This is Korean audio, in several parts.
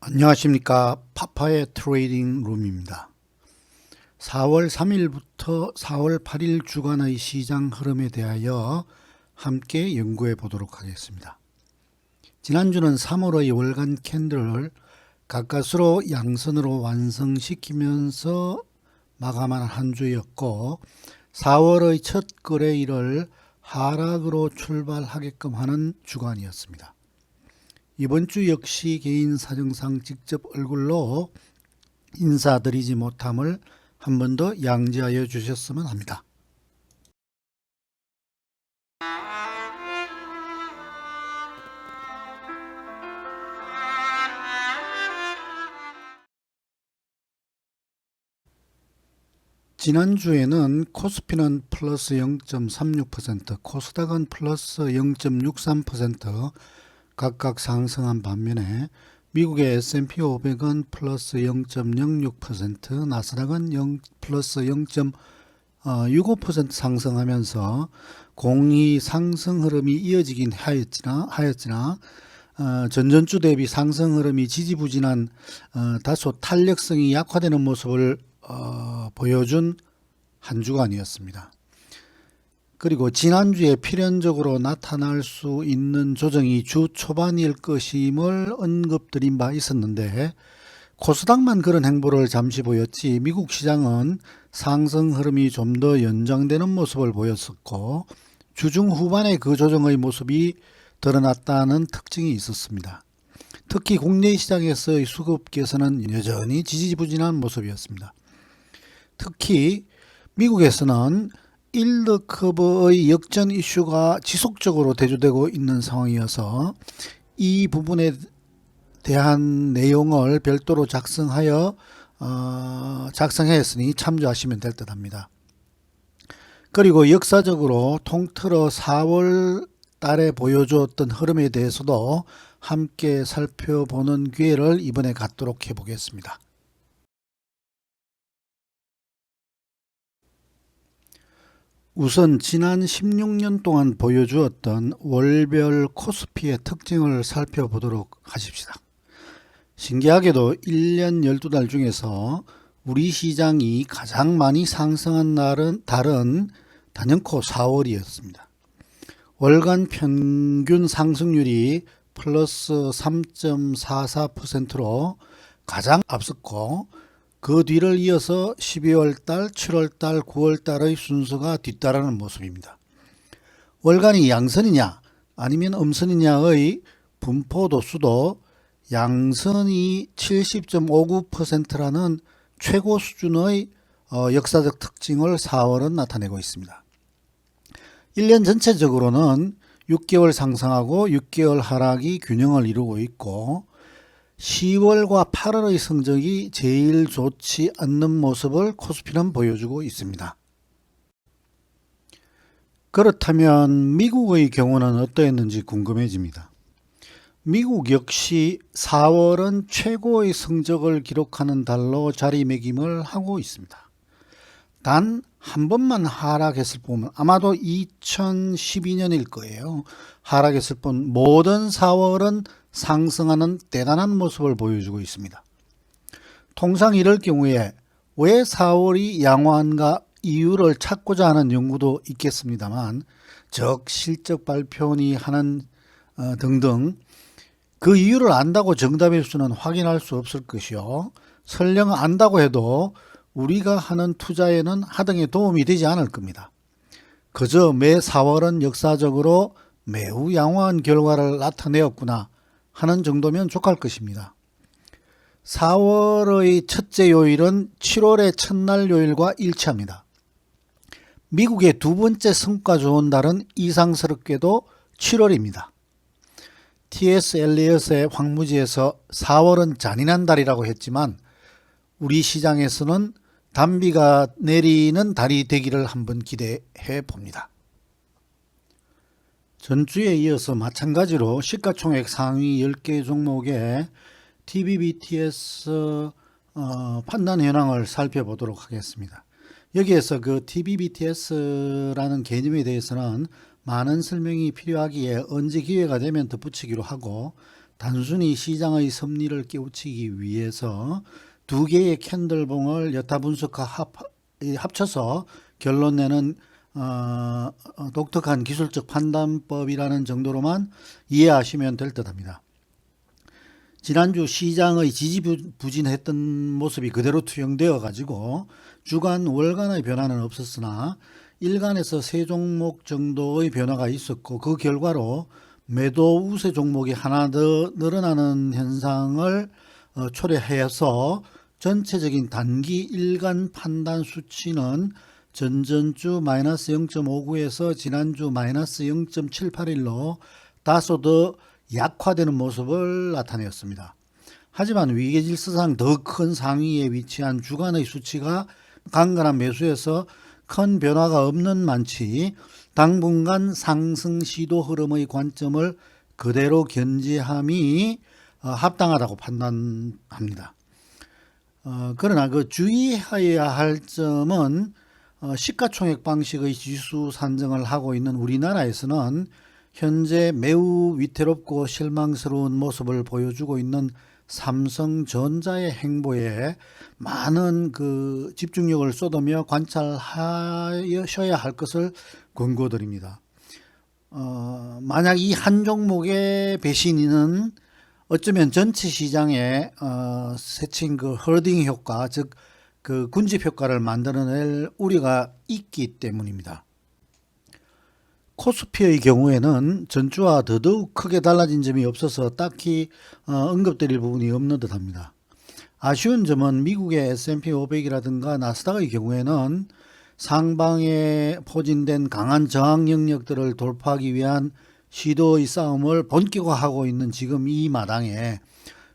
안녕하십니까. 파파의 트레이딩 룸입니다. 4월 3일부터 4월 8일 주간의 시장 흐름에 대하여 함께 연구해 보도록 하겠습니다. 지난주는 3월의 월간 캔들을 가까스로 양선으로 완성시키면서 마감한 한 주였고, 4월의 첫 거래일을 하락으로 출발하게끔 하는 주간이었습니다. 이번 주 역시 개인 사정상 직접 얼굴로 인사드리지 못함을 한 번 더 양지하여 주셨으면 합니다. 지난주에는 코스피는 플러스 0.36%, 코스닥은 플러스 0.63% 각각 상승한 반면에 미국의 S&P 500은 플러스 0.06%, 나스닥은 플러스 0.65% 상승하면서 공히 상승 흐름이 이어지긴 하였으나 전전주 대비 상승 흐름이 지지부진한 다소 탄력성이 약화되는 모습을 보여준 한 주간이었습니다. 그리고 지난주에 필연적으로 나타날 수 있는 조정이 주 초반일 것임을 언급드린 바 있었는데, 코스닥만 그런 행보를 잠시 보였지 미국 시장은 상승 흐름이 좀 더 연장되는 모습을 보였었고, 주중 후반에 그 조정의 모습이 드러났다는 특징이 있었습니다. 특히 국내 시장에서의 수급께서는 여전히 지지부진한 모습이었습니다. 특히 미국에서는 일드 커브의 역전 이슈가 지속적으로 대두되고 있는 상황이어서 이 부분에 대한 내용을 별도로 작성하였으니 참조하시면 될 듯합니다. 그리고 역사적으로 통틀어 4월 달에 보여주었던 흐름에 대해서도 함께 살펴보는 기회를 이번에 갖도록 해보겠습니다. 우선 지난 16년 동안 보여주었던 월별 코스피의 특징을 살펴보도록 하십시다. 신기하게도 1년 12달 중에서 우리 시장이 가장 많이 상승한 달은 단연코 4월이었습니다. 월간 평균 상승률이 플러스 3.44%로 가장 앞섰고, 그 뒤를 이어서 12월달, 7월달, 9월달의 순서가 뒤따르는 모습입니다. 월간이 양선이냐 아니면 음선이냐의 분포도 수도 양선이 70.59%라는 최고 수준의 역사적 특징을 4월은 나타내고 있습니다. 1년 전체적으로는 6개월 상승하고 6개월 하락이 균형을 이루고 있고, 10월과 8월의 성적이 제일 좋지 않는 모습을 코스피는 보여주고 있습니다. 그렇다면 미국의 경우는 어떠했는지 궁금해집니다. 미국 역시 4월은 최고의 성적을 기록하는 달로 자리매김을 하고 있습니다. 단 한 번만 하락했을 뿐, 아마도 2012년일 거예요. 하락했을 뿐 모든 4월은 상승하는 대단한 모습을 보여주고 있습니다. 통상 이럴 경우에 왜 4월이 양호한가 이유를 찾고자 하는 연구도 있겠습니다만, 즉 실적 발표니 하는 등등 그 이유를 안다고 정답일 수는 확인할 수 없을 것이요, 설령 안다고 해도 우리가 하는 투자에는 하등에 도움이 되지 않을 겁니다. 그저 매 4월은 역사적으로 매우 양호한 결과를 나타내었구나 하는 정도면 족할 것입니다. 4월의 첫째 요일은 7월의 첫날 요일과 일치합니다. 미국의 두 번째 성과 좋은 달은 이상스럽게도 7월입니다. T.S. 엘리엇의 황무지에서 4월은 잔인한 달이라고 했지만, 우리 시장에서는 단비가 내리는 달이 되기를 한번 기대해 봅니다. 전주에 이어서 마찬가지로 시가총액 상위 10개 종목의 TBBTS 판단 현황을 살펴보도록 하겠습니다. 여기에서 그 TBBTS라는 개념에 대해서는 많은 설명이 필요하기에 언제 기회가 되면 덧붙이기로 하고, 단순히 시장의 섭리를 깨우치기 위해서 두 개의 캔들봉을 여타 분석과 합쳐서 결론 내는 독특한 기술적 판단법이라는 정도로만 이해하시면 될 듯합니다. 지난주 시장의 지지부진했던 모습이 그대로 투영되어 가지고 주간 월간의 변화는 없었으나 일간에서 세 종목 정도의 변화가 있었고, 그 결과로 매도 우세 종목이 하나 더 늘어나는 현상을 초래해서 전체적인 단기 일간 판단 수치는 전전주 마이너스 0.59에서 지난주 마이너스 0.78일로 다소 더 약화되는 모습을 나타내었습니다. 하지만 위계질서상 더 큰 상위에 위치한 주간의 수치가 강건한 매수에서 큰 변화가 없는 만치 당분간 상승 시도 흐름의 관점을 그대로 견지함이 합당하다고 판단합니다. 그러나 그 주의해야 할 점은 시가총액 방식의 지수 산정을 하고 있는 우리나라에서는 현재 매우 위태롭고 실망스러운 모습을 보여주고 있는 삼성전자의 행보에 많은 집중력을 쏟으며 관찰하셔야 할 것을 권고드립니다. 만약 이 한 종목의 배신은 어쩌면 전체 시장에 세칭 홀딩 효과, 즉 군집 효과를 만들어낼 우려가 있기 때문입니다. 코스피의 경우에는 전주와 더더욱 크게 달라진 점이 없어서 딱히 언급드릴 부분이 없는 듯합니다. 아쉬운 점은 미국의 S&P 500이라든가 나스닥의 경우에는 상방에 포진된 강한 저항 영역들을 돌파하기 위한 시도의 싸움을 본격화하고 있는 지금 이 마당에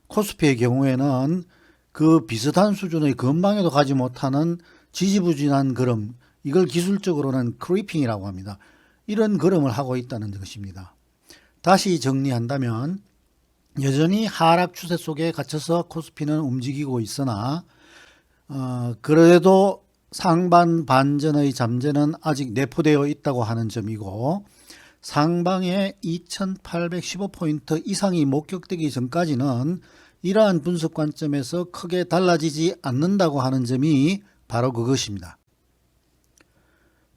코스피의 경우에는 그 비슷한 수준의 근방에도 가지 못하는 지지부진한 걸음, 이걸 기술적으로는 크리핑이라고 합니다. 이런 걸음을 하고 있다는 것입니다. 다시 정리한다면 여전히 하락 추세 속에 갇혀서 코스피는 움직이고 있으나 그래도 상반 반전의 잠재는 아직 내포되어 있다고 하는 점이고, 상방에 2815포인트 이상이 목격되기 전까지는 이러한 분석 관점에서 크게 달라지지 않는다고 하는 점이 바로 그것입니다.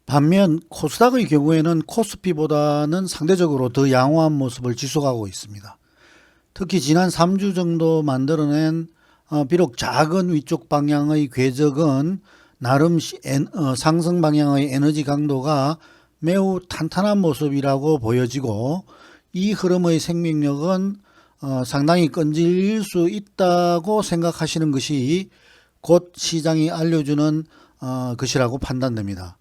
반면 코스닥의 경우에는 코스피보다는 상대적으로 더 양호한 모습을 지속하고 있습니다. 특히 지난 3주 정도 만들어낸 비록 작은 위쪽 방향의 궤적은 나름 상승 방향의 에너지 강도가 매우 탄탄한 모습이라고 보여지고, 이 흐름의 생명력은 상당히 끈질길 수 있다고 생각하시는 것이 곧 시장이 알려주는 것이라고 판단됩니다.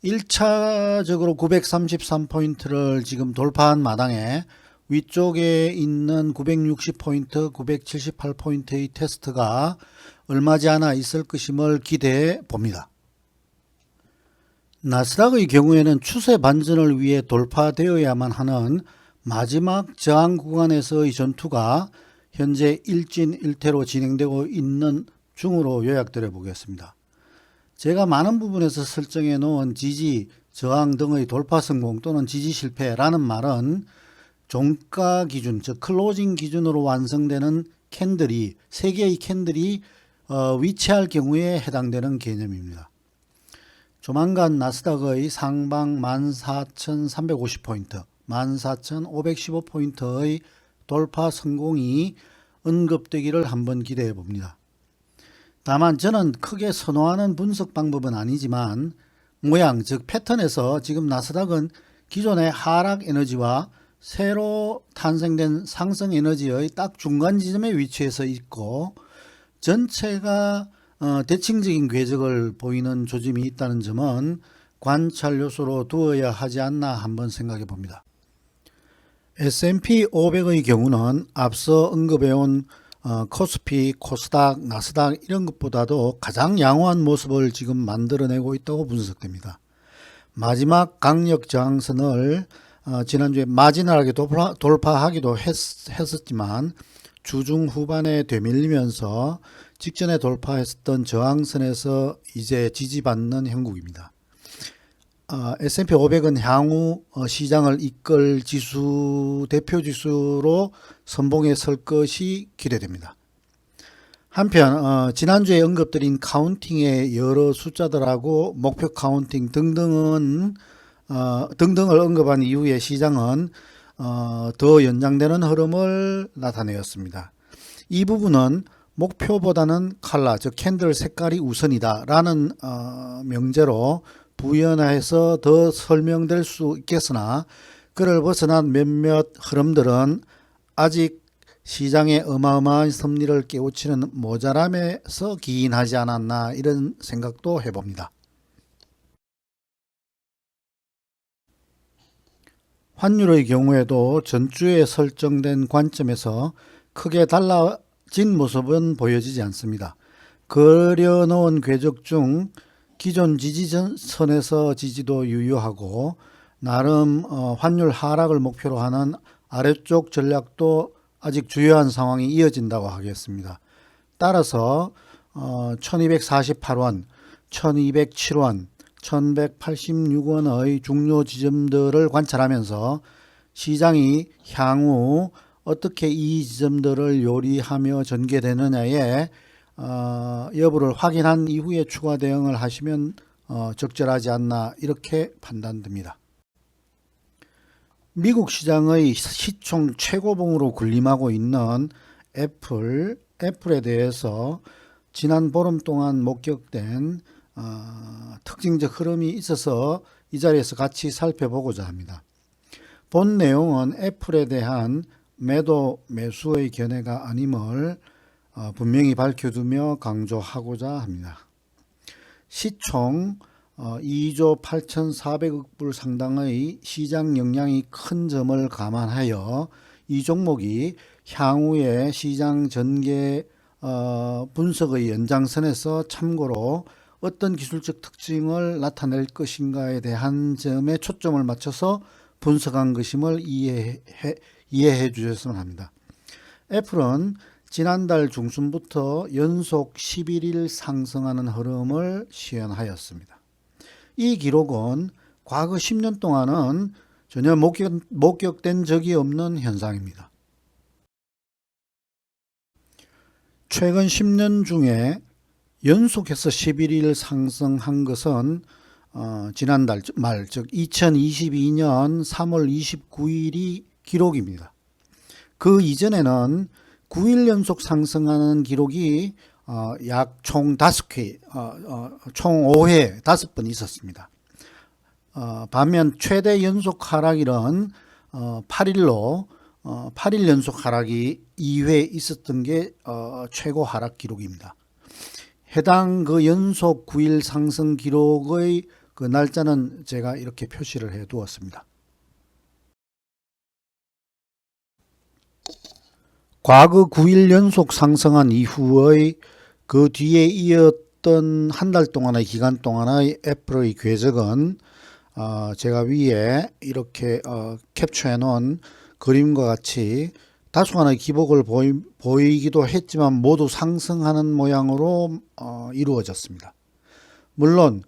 1차적으로 933포인트를 지금 돌파한 마당에 위쪽에 있는 960포인트, 978포인트의 테스트가 얼마지 않아 있을 것임을 기대해 봅니다. 나스닥의 경우에는 추세 반전을 위해 돌파되어야만 하는 마지막 저항 구간에서의 전투가 현재 일진일퇴로 진행되고 있는 중으로 요약드려 보겠습니다. 제가 많은 부분에서 설정해 놓은 지지, 저항 등의 돌파 성공 또는 지지 실패라는 말은 종가 기준, 즉 클로징 기준으로 완성되는 캔들이, 세 개의 캔들이 위치할 경우에 해당되는 개념입니다. 조만간 나스닥의 상방 14,350포인트, 14,515포인트의 돌파 성공이 언급되기를 한번 기대해 봅니다. 다만 저는 크게 선호하는 분석 방법은 아니지만 모양, 즉 패턴에서 지금 나스닥은 기존의 하락 에너지와 새로 탄생된 상승 에너지의 딱 중간 지점에 위치해서 있고, 전체가 대칭적인 궤적을 보이는 조짐이 있다는 점은 관찰 요소로 두어야 하지 않나 한번 생각해 봅니다. S&P 500의 경우는 앞서 언급해온 코스피, 코스닥, 나스닥 이런 것보다도 가장 양호한 모습을 지금 만들어내고 있다고 분석됩니다. 마지막 강력 저항선을 지난주에 마지막하게 돌파하기도 했었지만 주중 후반에 되밀리면서 직전에 돌파했었던 저항선에서 이제 지지받는 형국입니다. S&P 500은 향후 시장을 이끌 지수 대표 지수로 선봉에 설 것이 기대됩니다. 한편 지난주에 언급드린 카운팅의 여러 숫자들하고 목표 카운팅 등등을 언급한 이후에 시장은 더 연장되는 흐름을 나타내었습니다. 이 부분은 목표보다는 컬러, 즉 캔들 색깔이 우선이다 라는 명제로 부연해서 더 설명될 수 있겠으나, 그를 벗어난 몇몇 흐름들은 아직 시장의 어마어마한 섭리를 깨우치는 모자람에서 기인하지 않았나, 이런 생각도 해봅니다. 환율의 경우에도 전주에 설정된 관점에서 크게 달라진 모습은 보여지지 않습니다. 그려놓은 궤적 중 기존 지지선에서 지지도 유효하고, 나름 환율 하락을 목표로 하는 아래쪽 전략도 아직 주요한 상황이 이어진다고 하겠습니다. 따라서 1248원, 1207원, 1186원의 중요 지점들을 관찰하면서 시장이 향후 어떻게 이 지점들을 요리하며 전개되느냐에 여부를 확인한 이후에 추가 대응을 하시면 적절하지 않나, 이렇게 판단됩니다. 미국 시장의 시총 최고봉으로 군림하고 있는 애플에 대해서 지난 보름 동안 목격된 특징적 흐름이 있어서 이 자리에서 같이 살펴보고자 합니다. 본 내용은 애플에 대한 매수의 견해가 아님을 분명히 밝혀두며 강조하고자 합니다. 시총 2조 8,400억 불 상당의 시장 영향이 큰 점을 감안하여 이 종목이 향후에 시장 전개 분석의 연장선에서 참고로 어떤 기술적 특징을 나타낼 것인가에 대한 점에 초점을 맞춰서 분석한 것임을 이해해 주셨으면 합니다. 애플은 지난달 중순부터 연속 11일 상승하는 흐름을 시현하였습니다. 이 기록은 과거 10년 동안은 전혀 목격된 적이 없는 현상입니다. 최근 10년 중에 연속해서 11일 상승한 것은 지난달 말, 즉 2022년 3월 29일이 기록입니다. 그 이전에는 9일 연속 상승하는 기록이 약 총 5회, 총 5회 5번 있었습니다. 반면 최대 연속 하락일은 8일 연속 하락이 2회 있었던 게 최고 하락 기록입니다. 해당 그 연속 9일 상승 기록의 그 날짜는 제가 이렇게 표시를 해 두었습니다. 과거 9일 연속 상승한 이후의 그 뒤에 이었던 한 달 동안의 기간 동안의 애플의 궤적은 제가 위에 이렇게 캡처해 놓은 그림과 같이 다소간의 기복을 보이기도 했지만 모두 상승하는 모양으로 이루어졌습니다. 물론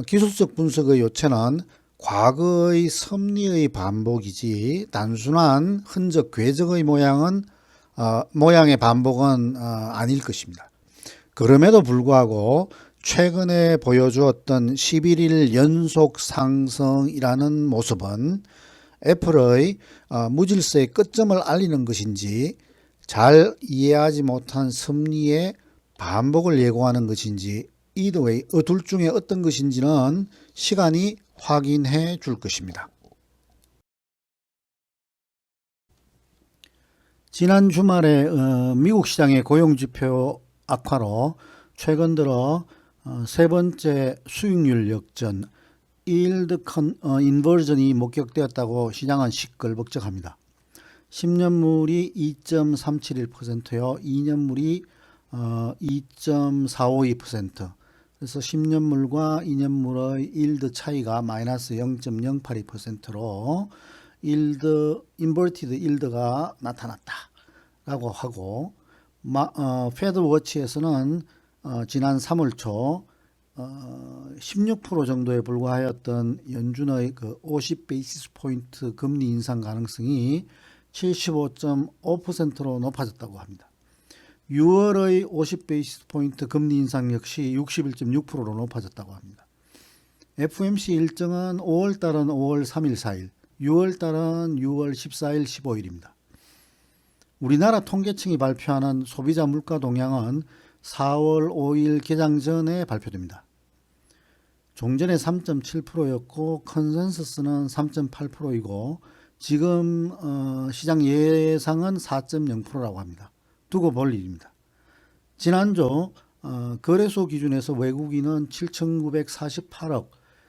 기술적 분석의 요체는 과거의 섭리의 반복이지 단순한 흔적 궤적의 모양의 반복은 아닐 것입니다. 그럼에도 불구하고 최근에 보여주었던 11일 연속 상승이라는 모습은 애플의 무질서의 끝점을 알리는 것인지, 잘 이해하지 못한 섭리의 반복을 예고하는 것인지, 이더웨이 둘 중에 어떤 것인지는 시간이 확인해 줄 것입니다. 지난 주말에 미국 시장의 고용지표 악화로 최근 들어 세 번째 수익률 역전, yield inversion이 목격되었다고 시장은 시끌벅적합니다. 10년물이 2.371%요, 2년물이 2.452%, 그래서 10년물과 2년물의 yield 차이가 마이너스 0.082%로 인버티드 yield가 나타났다라고 하고, 패드 워치에서는 지난 3월 초 16% 정도에 불과하였던 연준의 그 50베이시스 포인트 금리 인상 가능성이 75.5%로 높아졌다고 합니다. 6월의 50베이시스 포인트 금리 인상 역시 61.6%로 높아졌다고 합니다. FOMC 일정은 5월 달은 5월 3일 4일, 6월 달은 6월 14일 15일입니다. 우리나라 통계청이 발표하는 소비자 물가 동향은 4월 5일 개장 전에 발표됩니다. 종전에 3.7%였고 컨센서스는 3.8%이고 지금 시장 예상은 4.0%라고 합니다. 두고 볼 일입니다. 지난주 거래소 기준에서 외국인은 7,948억,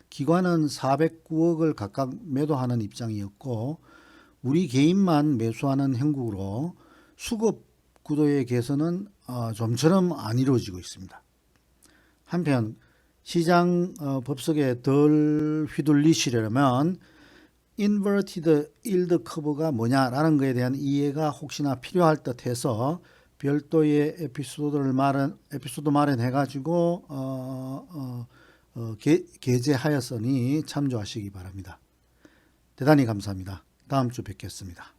기관은 409억을 각각 매도하는 입장이었고 우리 개인만 매수하는 형국으로 수급 구도의 개선은 좀처럼 안 이루어지고 있습니다. 한편 시장 법석에 덜 휘둘리시려면 인버티드 일드 커브가 뭐냐라는 것에 대한 이해가 혹시나 필요할 듯 해서 별도의 에피소드 마련해가지고 게재하였으니 참조하시기 바랍니다. 대단히 감사합니다. 다음 주 뵙겠습니다.